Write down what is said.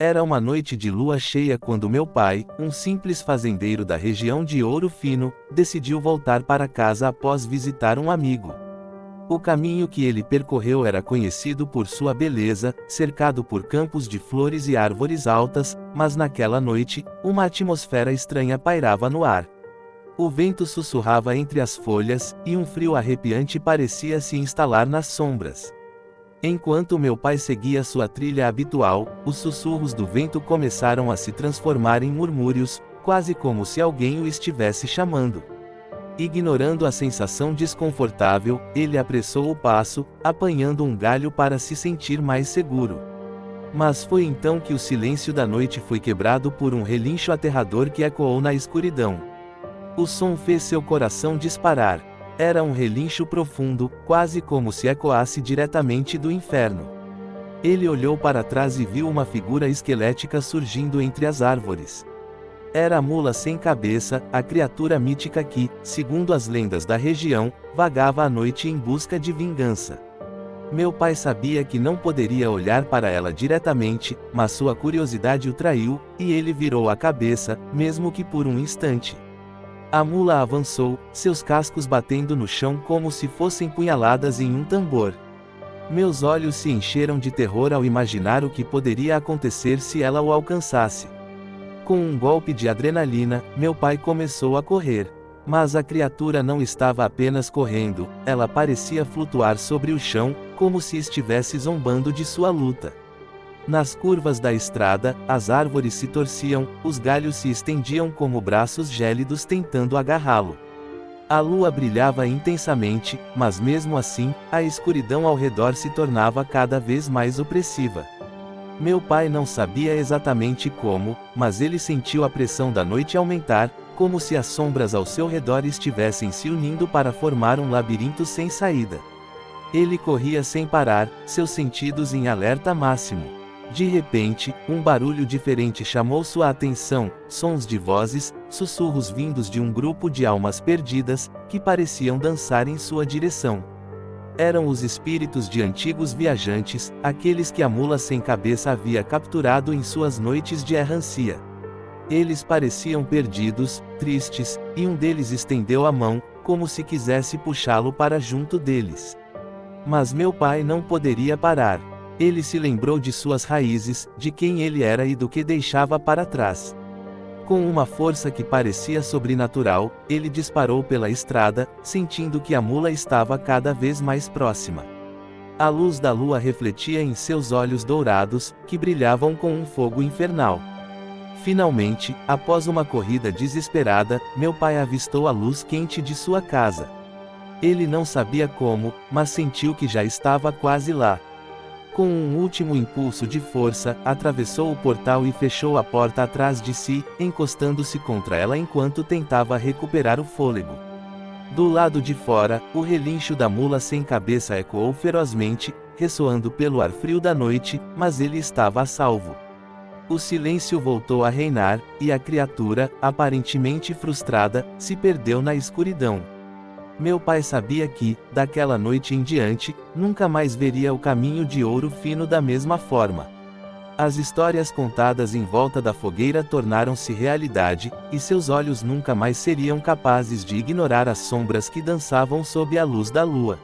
Era uma noite de lua cheia quando meu pai, um simples fazendeiro da região de Ouro Fino, decidiu voltar para casa após visitar um amigo. O caminho que ele percorreu era conhecido por sua beleza, cercado por campos de flores e árvores altas, mas naquela noite, uma atmosfera estranha pairava no ar. O vento sussurrava entre as folhas, e um frio arrepiante parecia se instalar nas sombras. Enquanto meu pai seguia sua trilha habitual, os sussurros do vento começaram a se transformar em murmúrios, quase como se alguém o estivesse chamando. Ignorando a sensação desconfortável, ele apressou o passo, apanhando um galho para se sentir mais seguro. Mas foi então que o silêncio da noite foi quebrado por um relincho aterrador que ecoou na escuridão. O som fez seu coração disparar. Era um relincho profundo, quase como se ecoasse diretamente do inferno. Ele olhou para trás e viu uma figura esquelética surgindo entre as árvores. Era a mula sem cabeça, a criatura mítica que, segundo as lendas da região, vagava à noite em busca de vingança. Meu pai sabia que não poderia olhar para ela diretamente, mas sua curiosidade o traiu, e ele virou a cabeça, mesmo que por um instante. A mula avançou, seus cascos batendo no chão como se fossem punhaladas em um tambor. Meus olhos se encheram de terror ao imaginar o que poderia acontecer se ela o alcançasse. Com um golpe de adrenalina, meu pai começou a correr. Mas a criatura não estava apenas correndo, ela parecia flutuar sobre o chão, como se estivesse zombando de sua luta. Nas curvas da estrada, as árvores se torciam, os galhos se estendiam como braços gélidos tentando agarrá-lo. A lua brilhava intensamente, mas mesmo assim, a escuridão ao redor se tornava cada vez mais opressiva. Meu pai não sabia exatamente como, mas ele sentiu a pressão da noite aumentar, como se as sombras ao seu redor estivessem se unindo para formar um labirinto sem saída. Ele corria sem parar, seus sentidos em alerta máximo. De repente, um barulho diferente chamou sua atenção, sons de vozes, sussurros vindos de um grupo de almas perdidas, que pareciam dançar em sua direção. Eram os espíritos de antigos viajantes, aqueles que a mula sem cabeça havia capturado em suas noites de errancia. Eles pareciam perdidos, tristes, e um deles estendeu a mão, como se quisesse puxá-lo para junto deles. Mas meu pai não poderia parar. Ele se lembrou de suas raízes, de quem ele era e do que deixava para trás. Com uma força que parecia sobrenatural, ele disparou pela estrada, sentindo que a mula estava cada vez mais próxima. A luz da lua refletia em seus olhos dourados, que brilhavam com um fogo infernal. Finalmente, após uma corrida desesperada, meu pai avistou a luz quente de sua casa. Ele não sabia como, mas sentiu que já estava quase lá. Com um último impulso de força, atravessou o portal e fechou a porta atrás de si, encostando-se contra ela enquanto tentava recuperar o fôlego. Do lado de fora, o relincho da mula sem cabeça ecoou ferozmente, ressoando pelo ar frio da noite, mas ele estava a salvo. O silêncio voltou a reinar, e a criatura, aparentemente frustrada, se perdeu na escuridão. Meu pai sabia que, daquela noite em diante, nunca mais veria o caminho de Ouro Fino da mesma forma. As histórias contadas em volta da fogueira tornaram-se realidade, e seus olhos nunca mais seriam capazes de ignorar as sombras que dançavam sob a luz da lua.